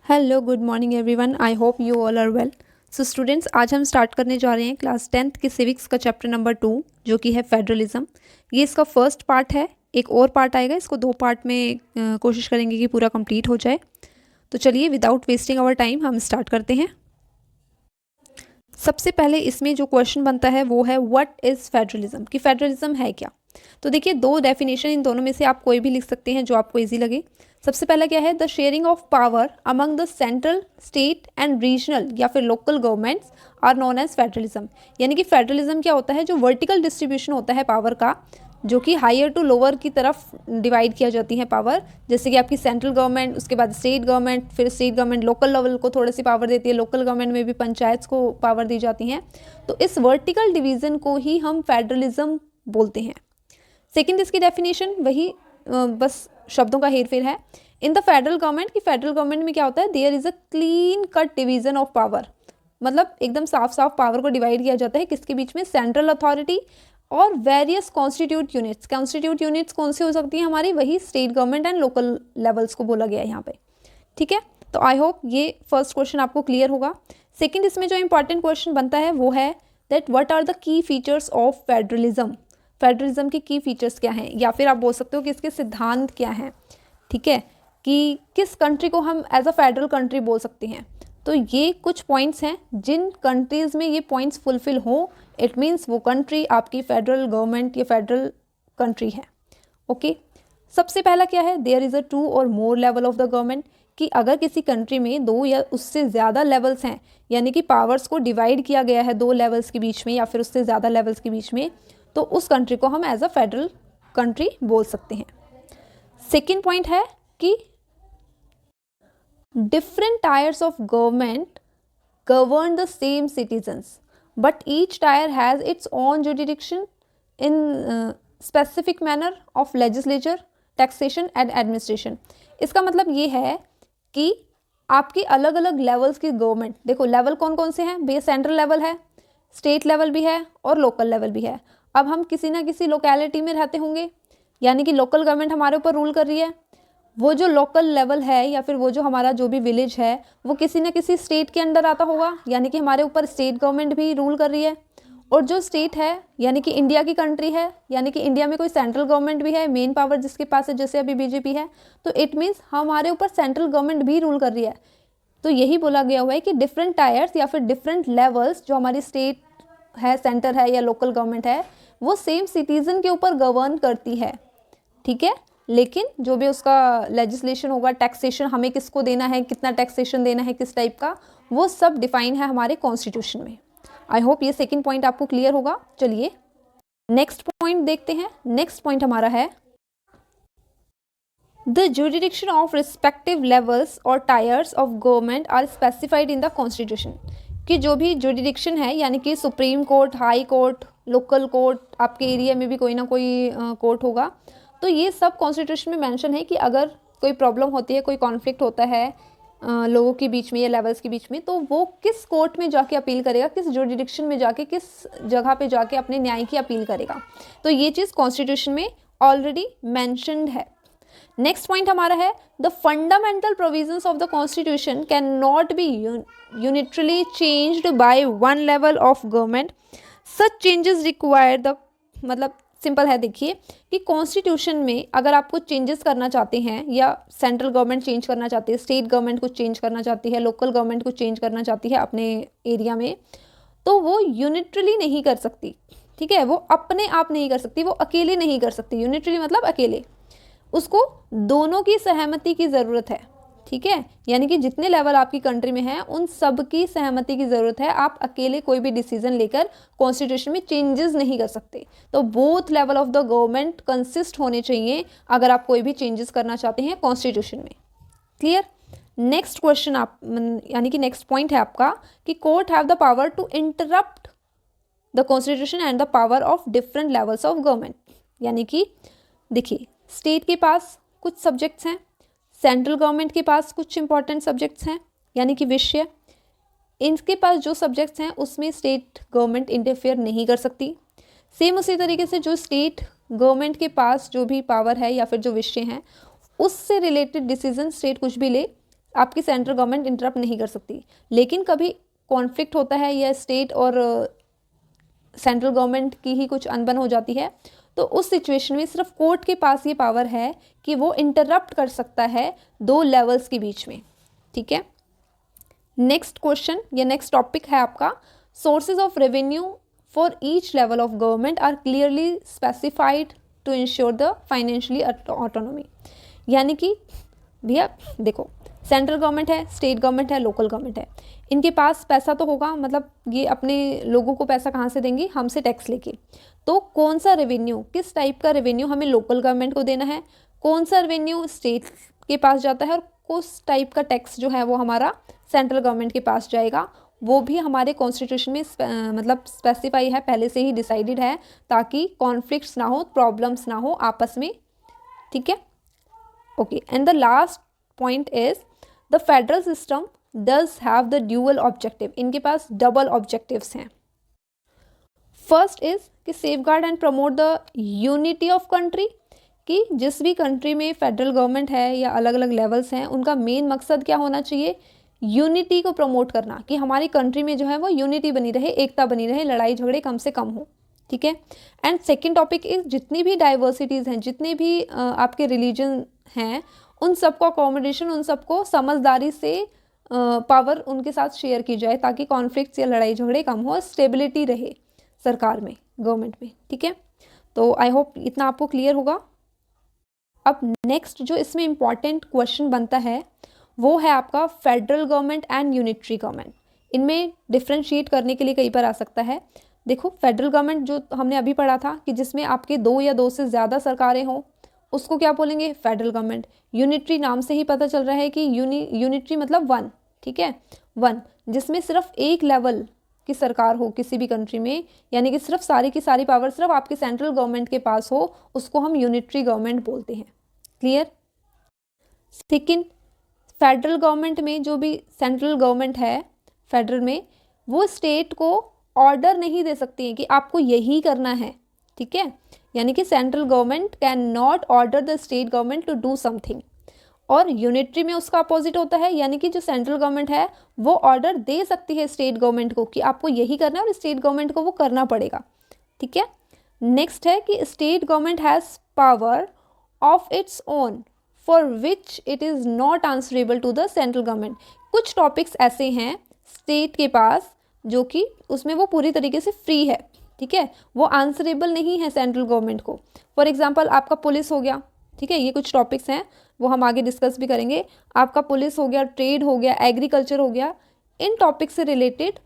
Hello good morning everyone. I hope you all are well. So students, आज हम start करने जा रहे हैं क्लास 10th के सिविक्स का चैप्टर नंबर 2 जो कि है फेडरलिज्म। ये इसका फर्स्ट पार्ट है। एक और पार्ट आएगा, इसको 2 पार्ट में कोशिश करेंगे कि पूरा कंप्लीट हो जाए। तो चलिए विदाउट वेस्टिंग आवर टाइम हम स्टार्ट करते हैं। सबसे पहले इसमें जो क्वेश्चन बनता है वो है व्हाट इज़ फेडरलिज्म, कि फेडरलिज्म है क्या। तो देखिए, 2 डेफिनेशन, इन दोनों में से आप कोई भी लिख सकते हैं जो आपको ईजी लगे। सबसे पहला क्या है, the sharing of power among the central, state and regional या फिर local governments are known as federalism. यानी कि फेडरलिज्म क्या होता है, जो वर्टिकल डिस्ट्रीब्यूशन होता है पावर का, जो कि हायर टू लोअर की तरफ डिवाइड किया जाती है पावर। जैसे कि आपकी सेंट्रल गवर्नमेंट, उसके बाद स्टेट गवर्नमेंट, फिर स्टेट गवर्नमेंट लोकल लेवल को थोड़ी सी पावर देती है, लोकल गवर्नमेंट में भी पंचायत को पावर दी जाती हैं। तो इस वर्टिकल डिवीज़न को ही हम फेडरलिज्म बोलते हैं। सेकंड, इसकी डेफिनेशन वही बस शब्दों का हेरफेर है। इन द फेडरल गवर्नमेंट, कि फेडरल गवर्नमेंट में क्या होता है, there is a clean cut division of power. मतलब एकदम साफ साफ पावर को डिवाइड किया जाता है किसके बीच में, सेंट्रल अथॉरिटी और various constitute units. Constitute units कौन सी हो सकती हैं हमारी, वही state government and local levels को बोला गया है यहाँ पे। ठीक है, तो आई होप ये फर्स्ट क्वेश्चन आपको क्लियर होगा। सेकंड, इसमें जो इंपॉर्टेंट क्वेश्चन बनता है वो है that what are the key features of federalism. Federalism के की फीचर्स क्या हैं, या फिर आप बोल सकते हो कि इसके सिद्धांत क्या हैं। ठीक है, कि किस कंट्री को हम एज अ फेडरल कंट्री बोल सकते हैं। तो ये कुछ पॉइंट्स हैं, जिन कंट्रीज़ में ये पॉइंट्स फुलफिल हो, इट मीन्स वो कंट्री आपकी फेडरल गवर्नमेंट या फेडरल कंट्री है। ओके, सबसे पहला क्या है, देयर इज़ अ 2 और मोर लेवल ऑफ द गवर्नमेंट, कि अगर किसी कंट्री में 2 या उससे ज़्यादा लेवल्स हैं, यानी कि पावर्स को डिवाइड किया गया है 2 लेवल्स के बीच में या फिर उससे ज़्यादा लेवल्स के बीच में, तो उस कंट्री को हम एज अ फेडरल कंट्री बोल सकते हैं। सेकेंड पॉइंट है कि different tiers of government govern the same citizens, but each tier has its own jurisdiction in specific manner of legislature, taxation and administration। इसका मतलब ये है कि आपकी अलग अलग लेवल्स की गवर्नमेंट, देखो लेवल कौन कौन से हैं भैया, सेंट्रल लेवल है, स्टेट लेवल भी है और लोकल लेवल भी है। अब हम किसी ना किसी लोकेलिटी में रहते होंगे, यानी कि लोकल गवर्नमेंट हमारे ऊपर रूल कर रही है। वो जो लोकल लेवल है या फिर वो जो हमारा जो भी विलेज है वो किसी न किसी स्टेट के अंडर आता होगा, यानी कि हमारे ऊपर स्टेट गवर्नमेंट भी रूल कर रही है। और जो स्टेट है यानी कि इंडिया की कंट्री है, यानी कि इंडिया में कोई सेंट्रल गवर्नमेंट भी है, मेन पावर जिसके पास है, जैसे अभी बीजेपी है, तो इट मीन्स हमारे ऊपर सेंट्रल गवर्नमेंट भी रूल कर रही है। तो यही बोला गया हुआ है कि डिफरेंट टायर्स या फिर डिफरेंट लेवल्स, जो हमारी स्टेट है, सेंटर है या लोकल गवर्नमेंट है, वो सेम सिटीजन के ऊपर गवर्न करती है। ठीक है, लेकिन जो भी उसका लेजिस्लेशन होगा, टैक्सेशन हमें किसको देना है, कितना टैक्सेशन देना है, किस टाइप का, वो सब डिफाइन है हमारे कॉन्स्टिट्यूशन में। आई होप ये सेकंड पॉइंट आपको क्लियर होगा। चलिए नेक्स्ट पॉइंट देखते हैं। नेक्स्ट पॉइंट हमारा है the jurisdiction of respective levels और tiers of government are specified in the constitution. कि जो भी जुरिडिक्शन है, यानी कि supreme court, high court, local court, आपके एरिया में भी कोई ना कोई कोर्ट होगा, तो ये सब कॉन्स्टिट्यूशन में मेंशन है कि अगर कोई प्रॉब्लम होती है, कोई कॉन्फ्लिक्ट होता है लोगों के बीच में या लेवल्स के बीच में, तो वो किस कोर्ट में जाके अपील करेगा, किस जुरिडिक्शन में जाके, किस जगह पे जाके अपने न्याय की अपील करेगा। तो ये चीज़ कॉन्स्टिट्यूशन में ऑलरेडी मैंशनड है। नेक्स्ट पॉइंट हमारा है the fundamental provisions of the constitution cannot be unitarily changed by one level of government, such changes require the, मतलब सिंपल है, देखिए कि कॉन्स्टिट्यूशन में अगर आप कुछ चेंजेस करना चाहते हैं, या सेंट्रल गवर्नमेंट चेंज करना चाहती है, स्टेट गवर्नमेंट कुछ चेंज करना चाहती है, लोकल गवर्नमेंट कुछ चेंज करना चाहती है अपने एरिया में, तो वो यूनिटरली नहीं कर सकती। ठीक है, वो अपने आप नहीं कर सकती, वो अकेले नहीं कर सकती। यूनिटरली मतलब अकेले, उसको दोनों की सहमति की ज़रूरत है। ठीक है, यानी कि जितने लेवल आपकी कंट्री में हैं उन सब की सहमति की ज़रूरत है। आप अकेले कोई भी डिसीजन लेकर कॉन्स्टिट्यूशन में चेंजेस नहीं कर सकते। तो both level of the government consist होने चाहिए अगर आप कोई भी चेंजेस करना चाहते हैं कॉन्स्टिट्यूशन में। क्लियर। नेक्स्ट क्वेश्चन आप, यानी कि नेक्स्ट पॉइंट है आपका कि court have the power to interrupt the constitution and the power of different levels of government. यानी कि देखिए, स्टेट के पास कुछ सब्जेक्ट्स हैं, सेंट्रल गवर्नमेंट के पास कुछ इंपॉर्टेंट सब्जेक्ट्स हैं, यानी कि विषय, इनके पास जो सब्जेक्ट्स हैं उसमें स्टेट गवर्नमेंट इंटरफेयर नहीं कर सकती। सेम उसी तरीके से जो स्टेट गवर्नमेंट के पास जो भी पावर है या फिर जो विषय हैं, उससे रिलेटेड डिसीजन स्टेट कुछ भी ले, आपकी सेंट्रल गवर्नमेंट इंटरप्ट नहीं कर सकती। लेकिन कभी कॉन्फ्लिक्ट होता है या स्टेट और सेंट्रल गवर्नमेंट की ही कुछ अनबन हो जाती है, तो उस सिचुएशन में सिर्फ कोर्ट के पास ये पावर है कि वो इंटरप्ट कर सकता है दो लेवल्स के बीच में। ठीक है, नेक्स्ट क्वेश्चन या नेक्स्ट टॉपिक है आपका, sources of revenue for each level of government are clearly specified to ensure the financially autonomy. यानी कि भैया देखो, सेंट्रल गवर्नमेंट है, स्टेट गवर्नमेंट है, लोकल गवर्नमेंट है, इनके पास पैसा तो होगा, मतलब ये अपने लोगों को पैसा कहाँ से देंगे, हमसे टैक्स लेके। तो कौन सा रेवेन्यू, किस टाइप का रेवेन्यू हमें लोकल गवर्नमेंट को देना है, कौन सा रेवेन्यू स्टेट के पास जाता है, और किस टाइप का टैक्स जो है वो हमारा सेंट्रल गवर्नमेंट के पास जाएगा, वो भी हमारे कॉन्स्टिट्यूशन में मतलब स्पेसिफाई है, पहले से ही डिसाइडेड है, ताकि कॉन्फ्लिक्ट्स ना हो, प्रॉब्लम्स ना हो आपस में। ठीक है, okay. And the last point is the federal system does have the dual objective. इनके पास डबल ऑब्जेक्टिव्स हैं। फर्स्ट इज कि safeguard and promote the unity of country, कि जिस भी कंट्री में फेडरल गवर्नमेंट है या अलग अलग लेवल्स हैं, उनका मेन मकसद क्या होना चाहिए, यूनिटी को प्रमोट करना, कि हमारी कंट्री में जो है वो यूनिटी बनी रहे, एकता बनी रहे, लड़ाई झगड़े कम से कम हो। ठीक है। एंड सेकेंड टॉपिक इज जितनी भी डाइवर्सिटीज़ हैं, जितने भी आपके रिलीजन हैं, उन सबको अकोमोडेशन, उन सबको समझदारी से पावर उनके साथ शेयर की जाए, ताकि कॉन्फ्लिक्ट्स या लड़ाई झगड़े कम हो, स्टेबिलिटी रहे सरकार में, गवर्नमेंट में। ठीक है, तो आई होप इतना आपको क्लियर होगा। अब नेक्स्ट जो इसमें इम्पॉर्टेंट क्वेश्चन बनता है वो है आपका federal government and unitary government. इनमें डिफ्रेंशिएट करने के लिए कई बार आ सकता है। देखो, फेडरल गवर्नमेंट जो हमने अभी पढ़ा था कि जिसमें आपके दो या दो से ज़्यादा सरकारें हों, उसको क्या बोलेंगे, फेडरल गवर्नमेंट। यूनिटरी नाम से ही पता चल रहा है कि यूनिटरी मतलब वन। ठीक है, वन, जिसमें सिर्फ एक लेवल की सरकार हो किसी भी कंट्री में, यानी कि सिर्फ सारी की सारी पावर सिर्फ आपके सेंट्रल गवर्नमेंट के पास हो, उसको हम यूनिटरी गवर्नमेंट बोलते हैं। क्लियर। सेकेंड, फेडरल गवर्नमेंट में जो भी सेंट्रल गवर्नमेंट है फेडरल में, वो स्टेट को ऑर्डर नहीं दे सकती है कि आपको यही करना है। ठीक है, यानी कि central government can not order the state government to do something. और यूनिटरी में उसका अपोजिट होता है, यानी कि जो सेंट्रल गवर्नमेंट है वो ऑर्डर दे सकती है स्टेट गवर्नमेंट को कि आपको यही करना है, और स्टेट गवर्नमेंट को वो करना पड़ेगा। ठीक है। नेक्स्ट है कि state government has power of its own for which it is not answerable to the central government. कुछ टॉपिक्स ऐसे हैं स्टेट के पास जो कि उसमें वो पूरी तरीके से फ्री है। ठीक है, वो आंसरेबल नहीं है सेंट्रल गवर्नमेंट को। फॉर एग्जांपल आपका पुलिस हो गया। ठीक है, ये कुछ टॉपिक्स हैं, वो हम आगे डिस्कस भी करेंगे। आपका पुलिस हो गया, ट्रेड हो गया, एग्रीकल्चर हो गया। इन टॉपिक से रिलेटेड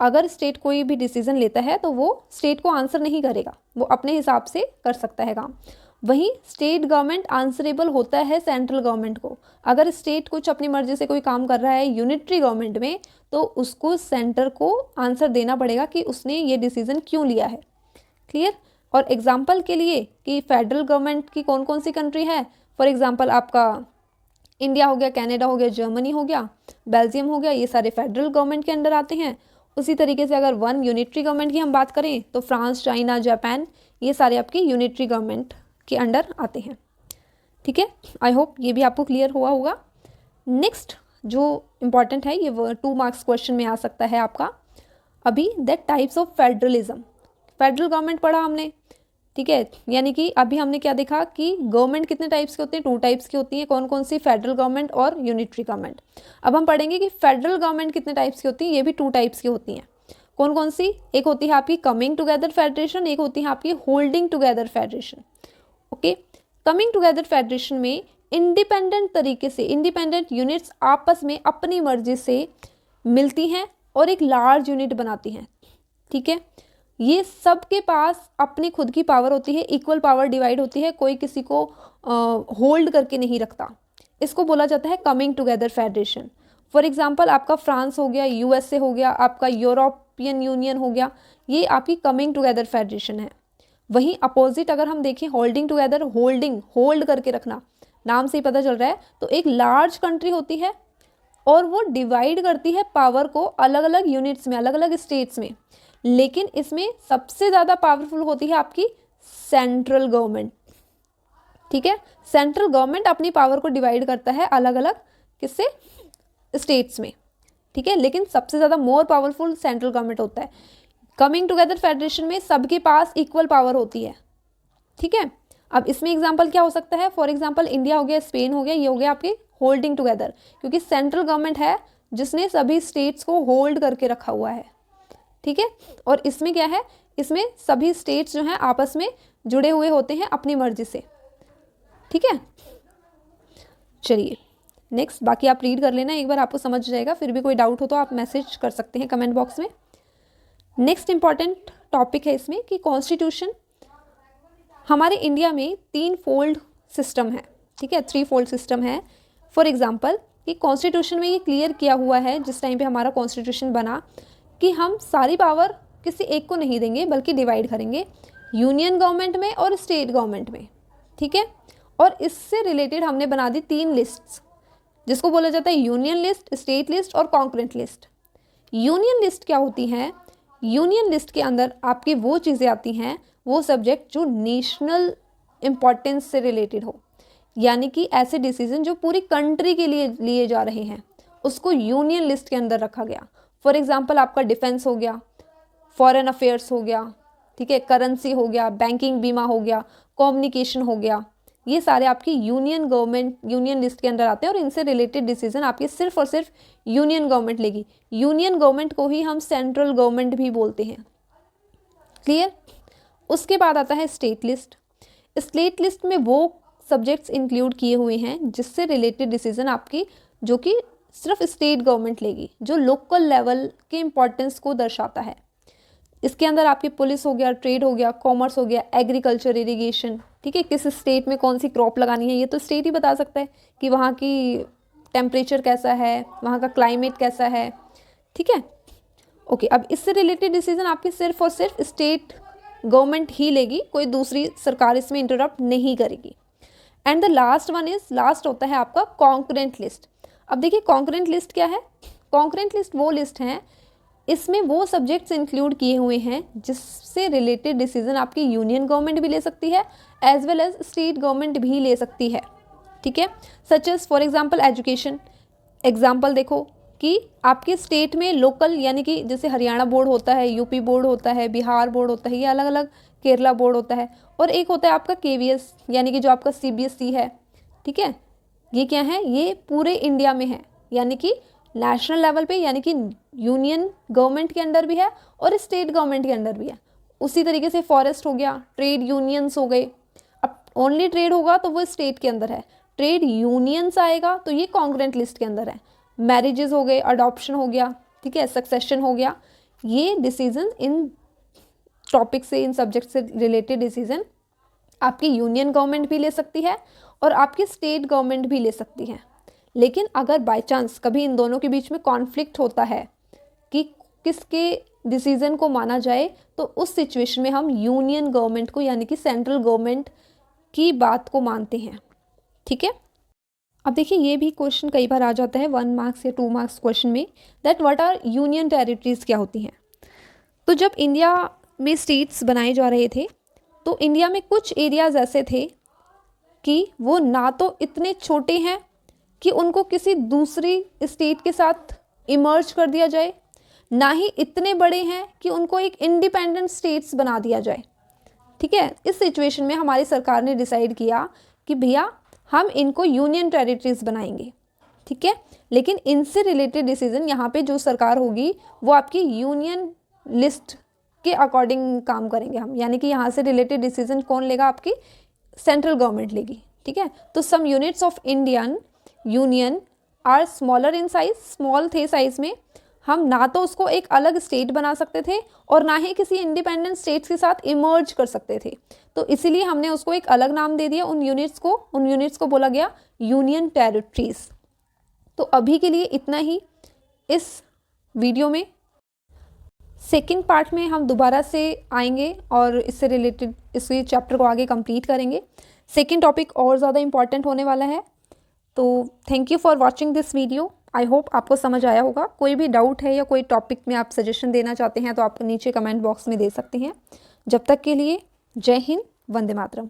अगर स्टेट कोई भी डिसीजन लेता है तो वो स्टेट को आंसर नहीं करेगा, वो अपने हिसाब से कर सकता है काम। वहीं स्टेट गवर्नमेंट आंसरेबल होता है सेंट्रल गवर्नमेंट को। अगर स्टेट कुछ अपनी मर्जी से कोई काम कर रहा है यूनिटरी गवर्नमेंट में, तो उसको सेंटर को आंसर देना पड़ेगा कि उसने ये डिसीजन क्यों लिया है। क्लियर। और एग्जांपल के लिए कि फेडरल गवर्नमेंट की कौन कौन सी कंट्री है, फॉर एग्जांपल आपका इंडिया हो गया, कनाडा हो गया, जर्मनी हो गया, बेल्जियम हो गया, ये सारे फेडरल गवर्नमेंट के अंडर आते हैं। उसी तरीके से अगर वन यूनिटरी गवर्नमेंट की हम बात करें तो फ्रांस, चाइना, जापान, ये सारे आपकी यूनिटरी गवर्नमेंट के अंडर आते हैं। ठीक है, आई होप ये भी आपको क्लियर हुआ होगा। नेक्स्ट जो इम्पॉर्टेंट है, ये 2 मार्क्स क्वेश्चन में आ सकता है आपका अभी, that types of federalism. Federal government पढ़ा हमने। ठीक है, यानी कि अभी हमने क्या देखा कि गवर्नमेंट कितने टाइप्स के होते हैं, 2 टाइप्स की होती हैं। कौन कौन सी, फेडरल गवर्नमेंट और यूनिटरी गवर्नमेंट। अब हम पढ़ेंगे कि फेडरल गवर्नमेंट कितने टाइप्स की होती है, ये भी 2 टाइप्स की होती हैं। कौन कौन सी, एक होती है आपकी कमिंग टुगेदर फेडरेशन, एक होती है आपकी holding together federation. Okay, coming together federation में इंडिपेंडेंट तरीके से इंडिपेंडेंट यूनिट्स आपस में अपनी मर्जी से मिलती हैं और एक लार्ज यूनिट बनाती हैं। ठीक है, ये सबके पास अपनी खुद की पावर होती है, इक्वल पावर डिवाइड होती है, कोई किसी को होल्ड करके नहीं रखता। इसको बोला जाता है coming together federation. For example आपका फ्रांस हो गया, यूएसए हो गया, आपका यूरोपियन यूनियन हो गया, ये आपकी कमिंग टुगेदर फेडरेशन है। वहीं अपोजिट अगर हम देखें होल्डिंग टुगेदर, होल्डिंग, होल्ड करके रखना, नाम से ही पता चल रहा है, तो एक लार्ज कंट्री होती है और वो डिवाइड करती है पावर को अलग अलग यूनिट्स में, अलग अलग स्टेट्स में। लेकिन इसमें सबसे ज़्यादा पावरफुल होती है आपकी सेंट्रल गवर्नमेंट। ठीक है, सेंट्रल गवर्नमेंट अपनी पावर को डिवाइड करता है अलग अलग किससे, स्टेट्स में, ठीक है, लेकिन सबसे ज़्यादा मोर पावरफुल सेंट्रल गवर्नमेंट होता है। कमिंग टुगेदर फेडरेशन में सबके पास इक्वल पावर होती है, ठीक है। अब इसमें एग्जांपल क्या हो सकता है, फॉर एग्जांपल इंडिया हो गया, स्पेन हो गया, ये हो गया आपके होल्डिंग टुगेदर, क्योंकि सेंट्रल गवर्नमेंट है जिसने सभी स्टेट्स को होल्ड करके रखा हुआ है, ठीक है। और इसमें क्या है, इसमें सभी स्टेट्स जो हैं आपस में जुड़े हुए होते हैं अपनी मर्जी से, ठीक है। चलिए नेक्स्ट, बाकी आप रीड कर लेना एक बार, आपको समझ जाएगा। फिर भी कोई डाउट हो तो आप मैसेज कर सकते हैं कमेंट बॉक्स में। नेक्स्ट इंपॉर्टेंट टॉपिक है इसमें कि कॉन्स्टिट्यूशन, हमारे इंडिया में 3 फोल्ड सिस्टम है, ठीक है, 3 फोल्ड सिस्टम है। फॉर एग्जांपल कि कॉन्स्टिट्यूशन में ये क्लियर किया हुआ है जिस टाइम पे हमारा कॉन्स्टिट्यूशन बना कि हम सारी पावर किसी एक को नहीं देंगे बल्कि डिवाइड करेंगे यूनियन गवर्नमेंट में और स्टेट गवर्नमेंट में, ठीक है। और इससे रिलेटेड हमने बना दी 3 लिस्ट्स, जिसको बोला जाता है यूनियन लिस्ट, स्टेट लिस्ट और कॉन्करेंट लिस्ट। यूनियन लिस्ट क्या होती है, यूनियन लिस्ट के अंदर आपकी वो चीज़ें आती हैं, वो सब्जेक्ट जो नेशनल इम्पॉर्टेंस से रिलेटेड हो, यानी कि ऐसे डिसीजन जो पूरी कंट्री के लिए लिए जा रहे हैं, उसको यूनियन लिस्ट के अंदर रखा गया। फॉर एग्जांपल आपका डिफेंस हो गया, फॉरेन अफेयर्स हो गया, ठीक है, करेंसी हो गया, बैंकिंग बीमा हो गया, कम्युनिकेशन हो गया, ये सारे आपकी यूनियन गवर्नमेंट यूनियन लिस्ट के अंदर आते हैं और इनसे रिलेटेड डिसीजन आपके सिर्फ और सिर्फ यूनियन गवर्नमेंट लेगी। यूनियन गवर्नमेंट को ही हम सेंट्रल गवर्नमेंट भी बोलते हैं, क्लियर। उसके बाद आता है स्टेट लिस्ट। स्टेट लिस्ट में वो सब्जेक्ट्स इंक्लूड किए हुए हैं जिससे रिलेटेड डिसीजन आपकी, जो कि सिर्फ स्टेट गवर्नमेंट लेगी, जो लोकल लेवल के इम्पोर्टेंस को दर्शाता है। इसके अंदर आपकी पुलिस हो गया, ट्रेड हो गया, कॉमर्स हो गया, एग्रीकल्चर, इरिगेशन, ठीक है, किस स्टेट में कौन सी क्रॉप लगानी है ये तो स्टेट ही बता सकता है कि वहाँ की टेम्परेचर कैसा है, वहाँ का क्लाइमेट कैसा है, ठीक है। ओके, अब इससे रिलेटेड डिसीजन आपकी सिर्फ और सिर्फ स्टेट गवर्नमेंट ही लेगी, कोई दूसरी सरकार इसमें इंटरप्ट नहीं करेगी। And the last one is, last होता है आपका कॉन्करेंट लिस्ट। अब देखिए कॉन्करेंट लिस्ट क्या है, कॉन्करेंट लिस्ट वो लिस्ट है, इसमें वो सब्जेक्ट्स इंक्लूड किए हुए हैं जिससे रिलेटेड डिसीजन आपकी यूनियन गवर्नमेंट भी ले सकती है as well as state government भी ले सकती है, ठीक है। Such as for example education, example देखो कि आपके स्टेट में लोकल, यानी कि जैसे हरियाणा बोर्ड होता है, यूपी बोर्ड होता है, बिहार बोर्ड होता है, ये अलग अलग, केरला बोर्ड होता है, और एक होता है आपका KVS, यानी कि जो आपका CBSE है, ठीक है। ये क्या है, ये पूरे इंडिया में है, यानी कि नेशनल लेवल पे, यानी कि यूनियन गवर्नमेंट के अंडर भी है और स्टेट गवर्नमेंट के अंडर भी है। उसी तरीके से फॉरेस्ट हो गया, ट्रेड यूनियंस हो गए। अब ओनली ट्रेड होगा तो वो स्टेट के अंदर है, ट्रेड यूनियंस आएगा तो ये कॉन्करेंट लिस्ट के अंदर है। मैरिजेस हो गए, अडॉप्शन हो गया, ठीक है, सक्सेशन हो गया, ये डिसीजन इन टॉपिक से, इन सब्जेक्ट से रिलेटेड डिसीजन आपकी यूनियन गवर्नमेंट भी ले सकती है और आपकी स्टेट गवर्नमेंट भी ले सकती है। लेकिन अगर बाय चांस कभी इन दोनों के बीच में कॉन्फ्लिक्ट होता है कि किसके डिसीजन को माना जाए, तो उस सिचुएशन में हम यूनियन गवर्नमेंट को, यानी कि सेंट्रल गवर्नमेंट की बात को मानते हैं, ठीक है। अब देखिए ये भी क्वेश्चन कई बार आ जाता है 1 मार्क्स या 2 मार्क्स क्वेश्चन में, that what are union territories क्या होती हैं। तो जब इंडिया में स्टेट्स बनाए जा रहे थे तो इंडिया में कुछ एरियाज़ ऐसे थे कि वो ना तो इतने छोटे हैं कि उनको किसी दूसरी स्टेट के साथ इमर्ज कर दिया जाए, ना ही इतने बड़े हैं कि उनको एक इंडिपेंडेंट स्टेट्स बना दिया जाए, ठीक है। इस सिचुएशन में हमारी सरकार ने डिसाइड किया कि भैया हम इनको यूनियन टेरिटरीज बनाएंगे, ठीक है। लेकिन इनसे रिलेटेड डिसीजन यहाँ पे जो सरकार होगी वो आपकी यूनियन लिस्ट के अकॉर्डिंग काम करेंगे हम, यानी कि यहाँ से रिलेटेड डिसीजन कौन लेगा, आपकी सेंट्रल गवर्नमेंट लेगी, ठीक है। तो some units of Indian union are smaller in size, small थे साइज में, हम ना तो उसको एक अलग स्टेट बना सकते थे और ना ही किसी इंडिपेंडेंट स्टेट्स के साथ इमर्ज कर सकते थे, तो इसीलिए हमने उसको एक अलग नाम दे दिया उन यूनिट्स को बोला गया यूनियन टेरिटरीज। तो अभी के लिए इतना ही इस वीडियो में। सेकेंड पार्ट में हम दोबारा से आएंगे और इससे रिलेटेड इस चैप्टर को आगे कंप्लीट करेंगे। सेकेंड टॉपिक और ज़्यादा इम्पॉर्टेंट होने वाला है। तो thank you for watching this video, I hope आपको समझ आया होगा। कोई भी डाउट है या कोई टॉपिक में आप सजेशन देना चाहते हैं तो आप नीचे कमेंट बॉक्स में दे सकते हैं। जब तक के लिए जय हिंद, वंदे मातरम।